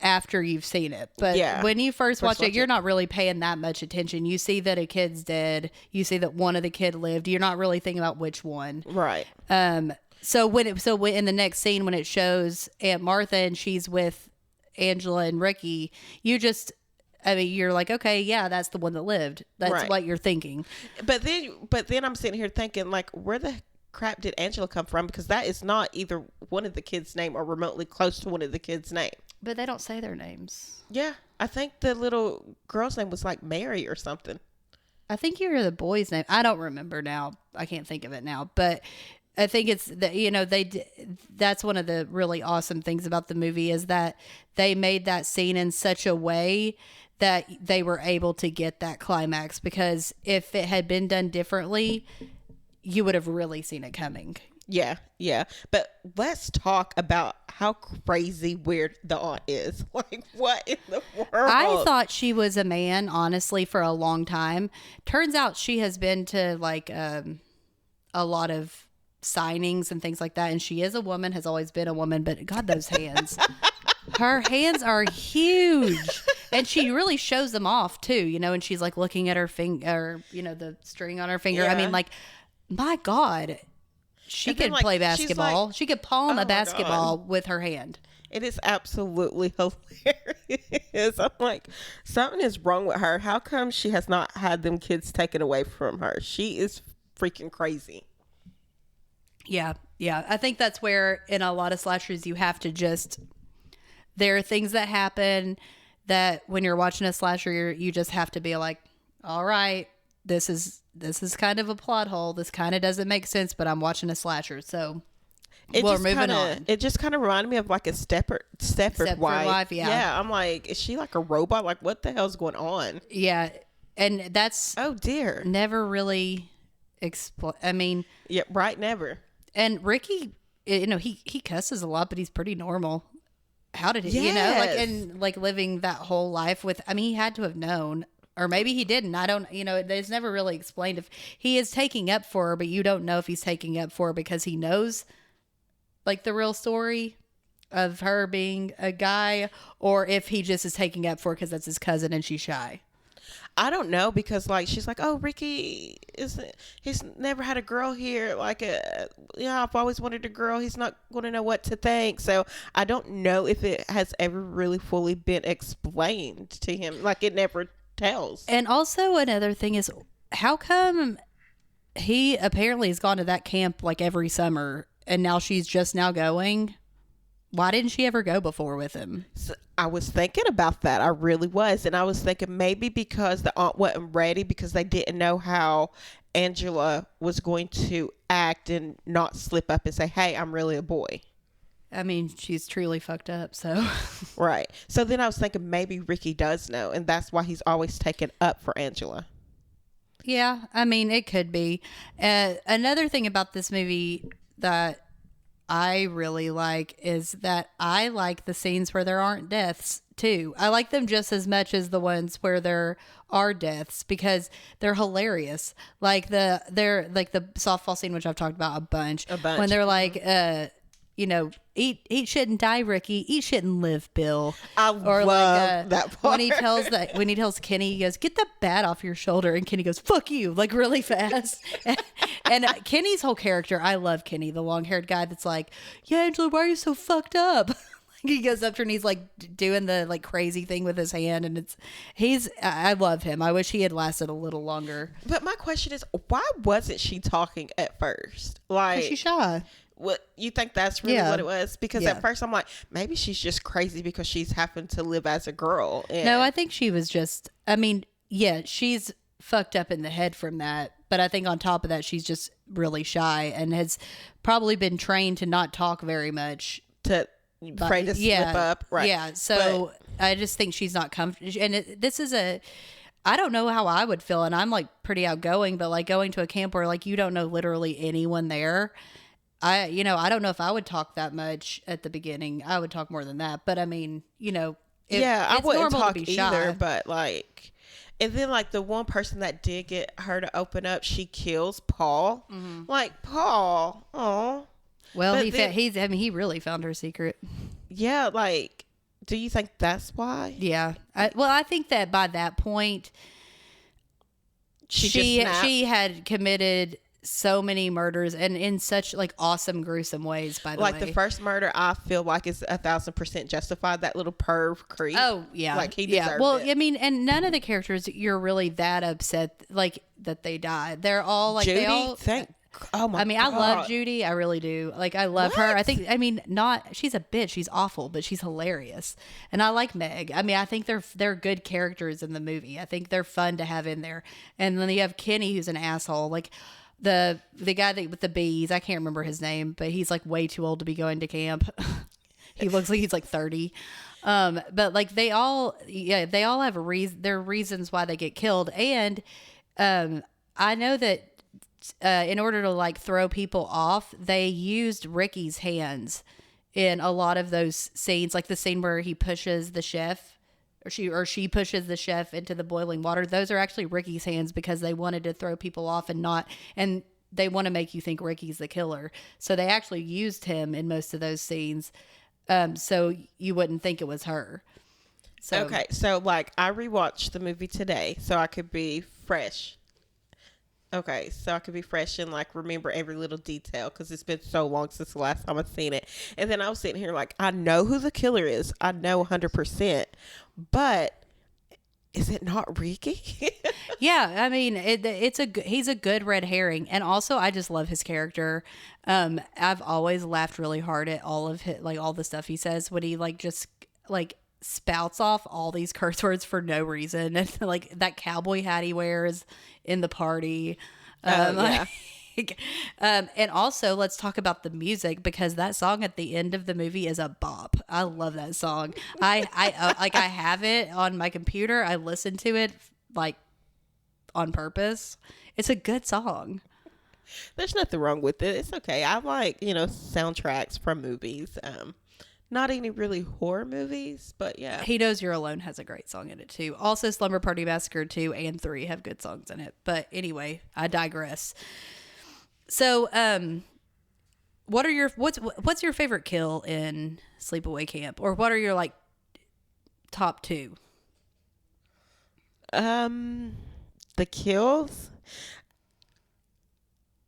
C: after you've seen it. But when you first watch it, you're not really paying that much attention. You see that a kid's dead. You see that one of the kid lived. You're not really thinking about which one.
D: Right.
C: So in the next scene, when it shows Aunt Martha and she's with Angela and Ricky, I mean, you're like, okay, yeah, that's the one that lived. That's
D: Right.
C: what you're thinking.
D: But then I'm sitting here thinking, like, where the crap did Angela come from? Because that is not either one of the kids' name or remotely close to one of the kids' name.
C: But they don't say their names.
D: Yeah, I think the little girl's name was like Mary or something.
C: I think you're the boy's name. I don't remember now. I can't think of it now. But I think it's that, you know, that's one of the really awesome things about the movie is that they made that scene in such a way that they were able to get that climax, because if it had been done differently, you would have really seen it coming.
D: Yeah, yeah. But let's talk about how crazy weird the aunt is. Like, what in the world?
C: I thought she was a man, honestly, for a long time. Turns out she has been to like a lot of signings and things like that, and she is a woman, has always been a woman, but God, those hands. Her hands are huge, and she really shows them off too, you know, and she's like looking at her finger, you know, the string on her finger.
D: Yeah.
C: I mean, like, my God, she
D: And then,
C: could
D: like,
C: play
D: she's
C: basketball.
D: like,
C: she could palm
D: oh
C: a
D: my
C: basketball
D: God.
C: with her hand.
D: It is absolutely hilarious. I'm like, something is wrong with her. How come she has not had them kids taken away from her? She is freaking crazy.
C: Yeah, yeah. I think that's where in a lot of slashers you have to just, there are things that happen that when you're watching a slasher, you just have to be like, all right, this is kind of a plot hole. This kind of doesn't make sense, but I'm watching a slasher, so we're moving on.
D: It just kind of reminded me of like a Stepford Wife.
C: Yeah.
D: Yeah, I'm like, is she like a robot? Like, what the hell's going on?
C: Yeah, and that's
D: Oh dear.
C: never really I mean,
D: Yeah, right. Never.
C: and Ricky, you know, he cusses a lot, but he's pretty normal. How did he, you know, like,
D: Yes.
C: and like living that whole life with, I mean, he had to have known, or maybe he didn't. I don't, you know, it's never really explained if he is taking up for her, but you don't know if he's taking up for her because he knows like the real story of her being a guy, or if he just is taking up for her because that's his cousin and she's shy.
D: I don't know, because like she's like, oh, Ricky he's never had a girl here. Like, yeah, I've always wanted a girl. He's not going to know what to think. So I don't know if it has ever really fully been explained to him. Like, it never tells.
C: And also another thing is, how come he apparently has gone to that camp like every summer and now she's just now going? Why didn't she ever go before with him?
D: So I was thinking about that. I really was. And I was thinking maybe because the aunt wasn't ready, because they didn't know how Angela was going to act and not slip up and say, hey, I'm really a boy.
C: I mean, she's truly fucked up, so.
D: Right. So then I was thinking maybe Ricky does know, and that's why he's always taken up for Angela.
C: Yeah, I mean, it could be. Another thing about this movie that I really like is that I like the scenes where there aren't deaths too. I like them just as much as the ones where there are deaths, because they're hilarious. Like they're like the softball scene, which I've talked about a bunch. When they're like, you know, eat shit and die, Ricky. Eat shit and live, Bill.
D: I love that part.
C: When he tells Kenny, he goes, "Get the bat off your shoulder," and Kenny goes, "Fuck you," like really fast. And Kenny's whole character, I love Kenny, the long-haired guy that's like, "Yeah, Angela, why are you so fucked up?" He goes up to her and he's like doing the like crazy thing with his hand, and I love him. I wish he had lasted a little longer.
D: But my question is, why wasn't she talking at first? Like,
C: She's shy.
D: what you think that's really
C: Yeah.
D: what it was? Because
C: Yeah.
D: at first I'm like, maybe she's just crazy because she's having to live as a girl. And
C: No, I think she was just, I mean, yeah, she's fucked up in the head from that. But I think on top of that, she's just really shy and has probably been trained to not talk very much.
D: afraid to slip up. Right.
C: Yeah. So I just think she's not comfortable. And I don't know how I would feel. And I'm like pretty outgoing, but like going to a camp where like you don't know literally anyone there. I don't know if I would talk that much at the beginning. I would talk more than that. But I mean,
D: I
C: it's
D: wouldn't
C: normal
D: talk
C: to be
D: either,
C: shy.
D: but like, and then like the one person that did get her to open up, she kills Paul.
C: Mm-hmm.
D: Like, Paul, oh.
C: Well,
D: But
C: he really found her secret.
D: Yeah, like, do you think that's why?
C: Yeah. I think that by that point,
D: She just snapped?
C: she had committed so many murders and in such like awesome gruesome ways, by the way.
D: Like the first murder, I feel like is 1,000% justified. That little perv creep.
C: Oh yeah,
D: like he deserved
C: well,
D: it.
C: I mean, and none of the characters you're really that upset like that they died. They're all like
D: Judy,
C: they all.
D: oh my
C: I mean,
D: God.
C: I love Judy. I really do. Like, I love her. I think. I mean, she's a bitch. She's awful, but she's hilarious. And I like Meg. I mean, I think they're good characters in the movie. I think they're fun to have in there. And then you have Kenny, who's an asshole. Like the guy with the bees. I can't remember his name, but he's like way too old to be going to camp. He looks like he's like 30. But like they all have their reasons why they get killed. And I know that in order to like throw people off, they used Ricky's hands in a lot of those scenes, like the scene where he pushes the chef or she pushes the chef into the boiling water. Those are actually Ricky's hands because they wanted to throw people off and they want to make you think Ricky's the killer. So they actually used him in most of those scenes. So you wouldn't think it was her. So,
D: okay. So like I rewatched the movie today so I could be fresh. Okay, so I could be fresh and like remember every little detail because it's been so long since the last time I've seen it. And then I was sitting here like, I know who the killer is. I know 100%. But is it not Ricky?
C: Yeah, I mean, he's a good red herring, and also I just love his character. I've always laughed really hard at all of his, like all the stuff he says when he like just like spouts off all these curse words for no reason, and like that cowboy hat he wears in the party.
D: Yeah.
C: And also let's talk about the music because that song at the end of the movie is a bop. I love that song. I have it on my computer. I listen to it like on purpose. It's a good song.
D: There's nothing wrong with it. It's okay. I like, soundtracks from movies. Not any really horror movies, but yeah.
C: He Knows You're Alone has a great song in it too. Also Slumber Party Massacre 2 and 3 have good songs in it. But anyway, I digress. So, what's your favorite kill in Sleepaway Camp? Or what are your like top 2?
D: The kills.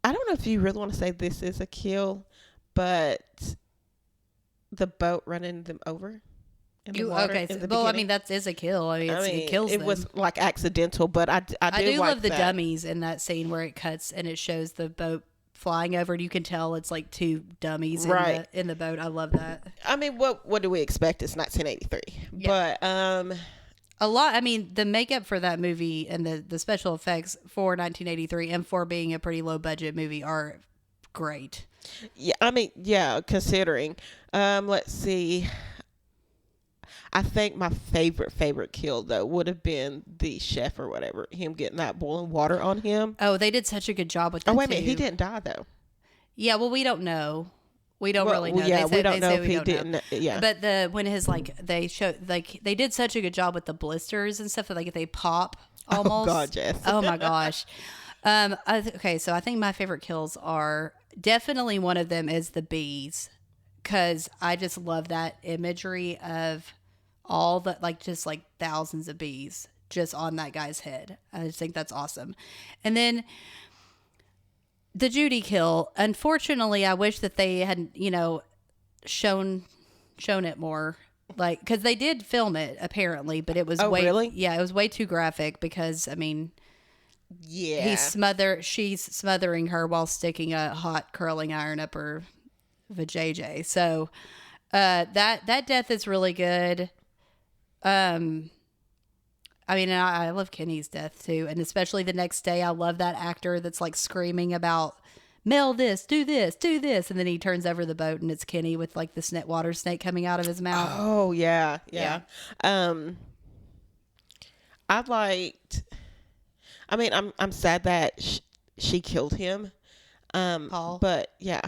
D: I don't know if you really want to say this is a kill, but the boat running them over in the water.
C: Okay, I mean that is a kill. I mean, it kills them.
D: It was like accidental, but I do like
C: love the
D: that.
C: dummies in that scene where it cuts and it shows the boat flying over, and you can tell it's like 2 dummies in the boat. I love that.
D: I mean, what do we expect? It's 1983,
C: yeah.
D: But
C: a lot. I mean, the makeup for that movie and the special effects for 1983 and for being a pretty low budget movie are great.
D: Yeah, I mean, yeah, considering. Let's see. I think my favorite kill though would have been the chef or whatever. Him getting that boiling water on him.
C: Oh, they did such a good job with that.
D: Oh wait a minute, he didn't die though.
C: Yeah, well, we don't know. We don't really know.
D: Yeah, we don't know if he didn't. Yeah,
C: but when his like they did such a good job with the blisters and stuff that like they pop almost.
D: Oh God, Jess.
C: Oh my gosh. Okay, so I think my favorite kills are definitely one of them is the bees, because I just love that imagery of all the like just like thousands of bees just on that guy's head. I just think that's awesome. And then the Judy kill, unfortunately, I wish that they had, shown it more, like, because they did film it apparently, but it was
D: really?
C: Yeah, it was way too graphic because I mean,
D: yeah,
C: she's smothering her while sticking a hot curling iron up her vajayjay. So that death is really good. I mean, I love Kenny's death too, and especially the next day. I love that actor that's like screaming about Mel this, do this, and then he turns over the boat and it's Kenny with like the water snake coming out of his mouth.
D: Oh yeah. I liked. I mean, I'm sad that she killed him.
C: Paul.
D: But yeah,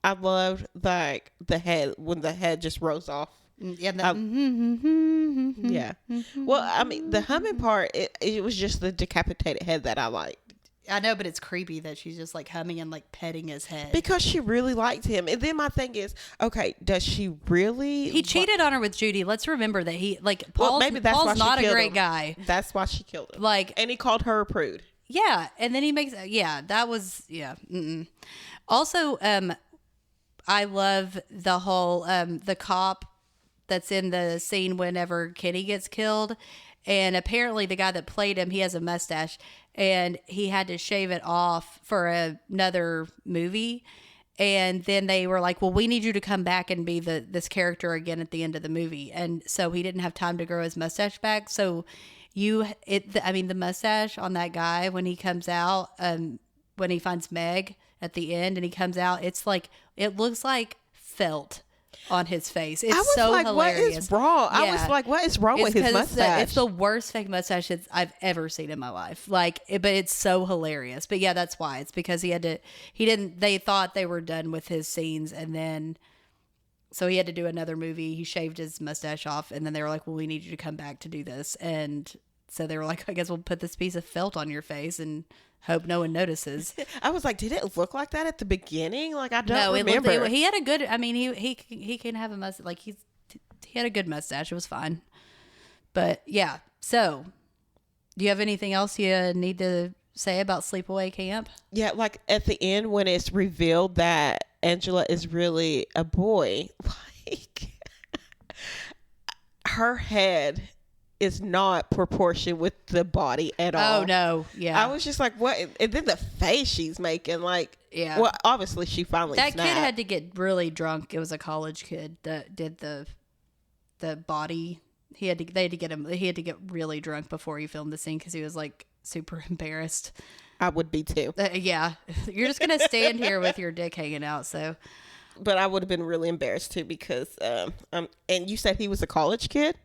D: I loved like the head when the head just rose off.
C: Yeah.
D: Yeah. Well, I mean, the humming part, it was just the decapitated head that I liked.
C: I know, but it's creepy that she's just like humming and like petting his head.
D: Because she really liked him. And then my thing is, okay, does she really?
C: He cheated on her with Judy. Let's remember that he, like, Paul's
D: maybe that's why
C: not
D: she
C: a
D: killed
C: great
D: him.
C: guy.
D: That's why she killed him.
C: Like,
D: and he called her a prude.
C: Yeah, and then he makes that was Mm-mm. Also, I love the whole the cop that's in the scene whenever Kenny gets killed, and apparently the guy that played him, he has a mustache, and he had to shave it off for another movie. And then they were like, well, we need you to come back and be this character again at the end of the movie. And so he didn't have time to grow his mustache back. So the mustache on that guy when he comes out, when he finds Meg at the end and he comes out, it's like, it looks like felt on his face. It's so
D: like,
C: hilarious.
D: What is wrong? Yeah. I was like, what is wrong with his mustache?
C: It's the worst fake mustache I've ever seen in my life. But it's so hilarious. But yeah, that's why. It's because they thought they were done with his scenes, and then so he had to do another movie. He shaved his mustache off, and then they were like, well, we need you to come back to do this. And so they were like, I guess we'll put this piece of felt on your face and hope no one notices.
D: I was like, did it look like that at the beginning? Like, I don't remember.
C: He had a good, I mean, he can have a mustache. Like, he had a good mustache. It was fine. But yeah. So do you have anything else you need to say about Sleepaway Camp?
D: Yeah. Like at the end when it's revealed that Angela is really a boy, like her head is not proportioned with the body at all.
C: Oh no, yeah.
D: I was just like, what? And then the face she's making, like,
C: yeah.
D: Well, obviously she finally
C: that
D: snapped.
C: kid had to get really drunk. It was a college kid that did the body. They had to get him. He had to get really drunk before he filmed the scene because he was like super embarrassed.
D: I would be too.
C: Yeah, you're just gonna stand here with your dick hanging out. So,
D: but I would have been really embarrassed too because and you said he was a college kid.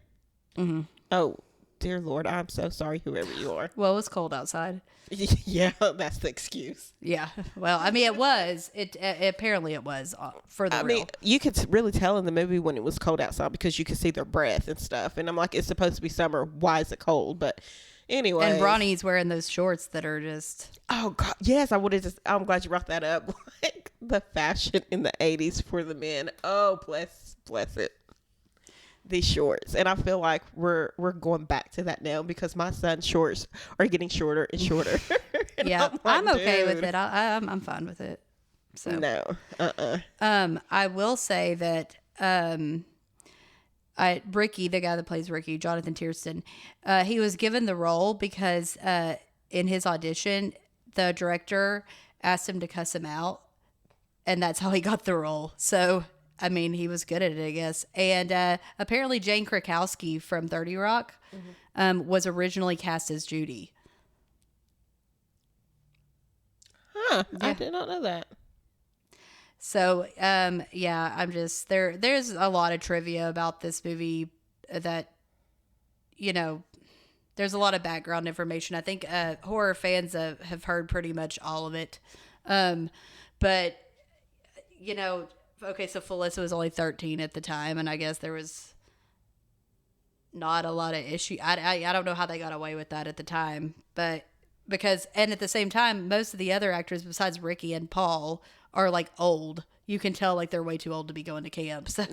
C: Mm-hmm.
D: Oh, dear Lord, I'm so sorry, whoever you are.
C: Well, it was cold outside.
D: Yeah, that's the excuse.
C: Yeah. Well, I mean, it was. Apparently it was for the real.
D: I mean, you could really tell in the movie when it was cold outside because you could see their breath and stuff. And I'm like, it's supposed to be summer. Why is it cold? But anyway.
C: And Ronnie's wearing those shorts that are just.
D: Oh, God. Yes, I would have just. I'm glad you brought that up. Like the fashion in the 80s for the men. Oh, bless it. These shorts, and I feel like we're going back to that now because my son's shorts are getting shorter and shorter. And
C: Yeah, I'm okay with
D: dude.
C: it. I'm fine with it. So
D: No,
C: I will say that Ricky, the guy that plays Ricky, Jonathan Tiersten, he was given the role because in his audition, the director asked him to cuss him out, and that's how he got the role. So. I mean, he was good at it, I guess. And apparently Jane Krakowski from 30 Rock was originally cast as Judy.
D: huh?
C: Yeah.
D: I did not know that.
C: So, yeah, I'm just there's a lot of trivia about this movie that, there's a lot of background information. I think horror fans have heard pretty much all of it. But, okay, so Felissa was only 13 at the time, and I guess there was not a lot of issue. I don't know how they got away with that at the time, but and at the same time, most of the other actors besides Ricky and Paul are like old. You can tell like they're way too old to be going to camp. So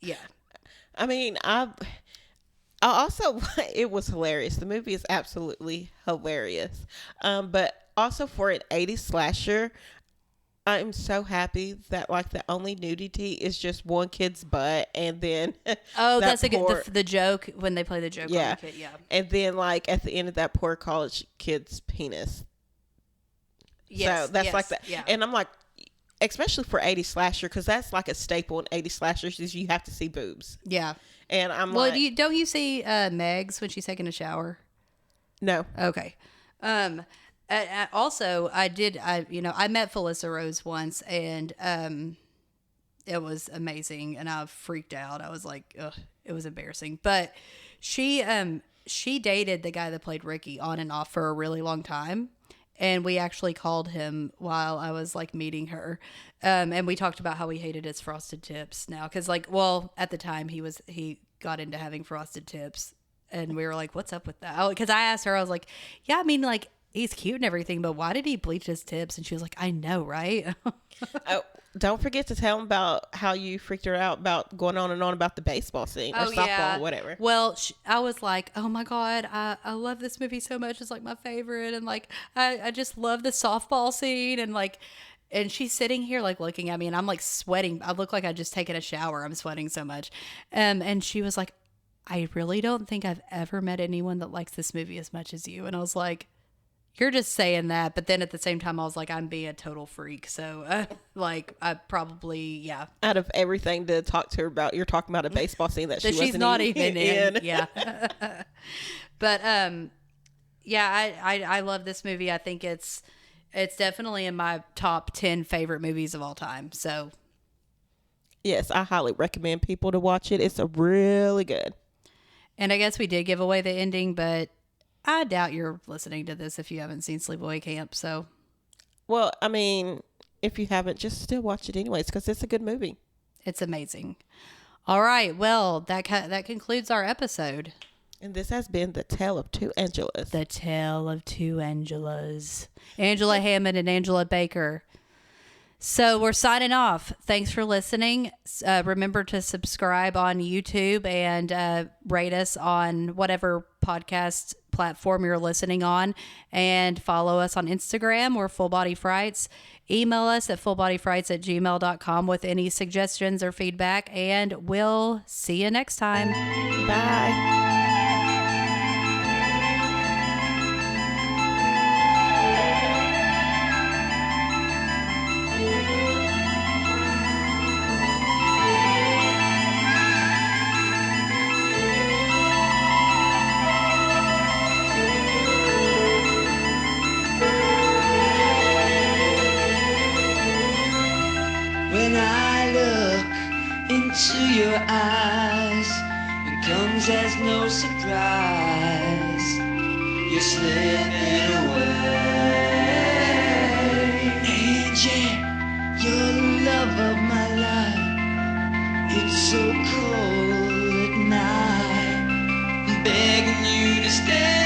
C: yeah.
D: I mean, I also it was hilarious. The movie is absolutely hilarious. But also for an 80s slasher. I'm so happy that like the only nudity is just one kid's butt, and then
C: that's the joke when they play the joke.
D: Yeah,
C: on the kid, yeah.
D: And then like at the end of that poor college kid's penis.
C: Yes,
D: so that's like that.
C: Yeah.
D: And I'm like, especially for 80s slasher, because that's like a staple in 80s slashers is you have to see boobs.
C: Yeah.
D: And I'm
C: well,
D: like,
C: don't you see Meg's when she's taking a shower?
D: No.
C: Okay. Also, I met Felissa Rose once, and it was amazing, and I freaked out. I was like, ugh, it was embarrassing. But she dated the guy that played Ricky on and off for a really long time, and we actually called him while I was like meeting her, and we talked about how he hated his frosted tips now, because at the time he got into having frosted tips, and we were like, what's up with that? Because I asked her, I was like, yeah, I mean, like, he's cute and everything, but why did he bleach his tips? And she was like, I know, right?
D: Don't forget to tell them about how you freaked her out about going on and on about the baseball scene or softball, whatever.
C: Well, I was like, oh my God, I love this movie so much. It's like my favorite. And like, I just love the softball scene. And like, and she's sitting here like looking at me and I'm like sweating. I look like I just taken a shower. I'm sweating so much. And she was like, I really don't think I've ever met anyone that likes this movie as much as you. And I was like, you're just saying that. But then at the same time, I was like, I'm being a total freak. So, like, I probably, yeah.
D: Out of everything to talk to her about, you're talking about a baseball scene that she's
C: not even in. Yeah. But, yeah, I love this movie. I think it's definitely in my top 10 favorite movies of all time. So,
D: yes, I highly recommend people to watch it. It's a really good.
C: And I guess we did give away the ending, but I doubt you're listening to this if you haven't seen Sleepaway Camp. So,
D: well, I mean, if you haven't, just still watch it anyways because it's a good movie.
C: It's amazing. All right. Well, that concludes our episode.
D: And this has been The Tale of Two Angelas.
C: The Tale of Two Angelas. Angela Hammond and Angela Baker. So we're signing off. Thanks for listening. Remember to subscribe on YouTube and rate us on whatever podcast platform you're listening on, and follow us on Instagram. We're Full Body Frights. Email us at fullbodyfrights@gmail.com with any suggestions or feedback, and we'll see you next time.
D: Bye.
E: When I look into your eyes, it comes as no surprise. You're slipping away. Angel, you're the love of my life. It's so cold at night. I'm begging you to stay.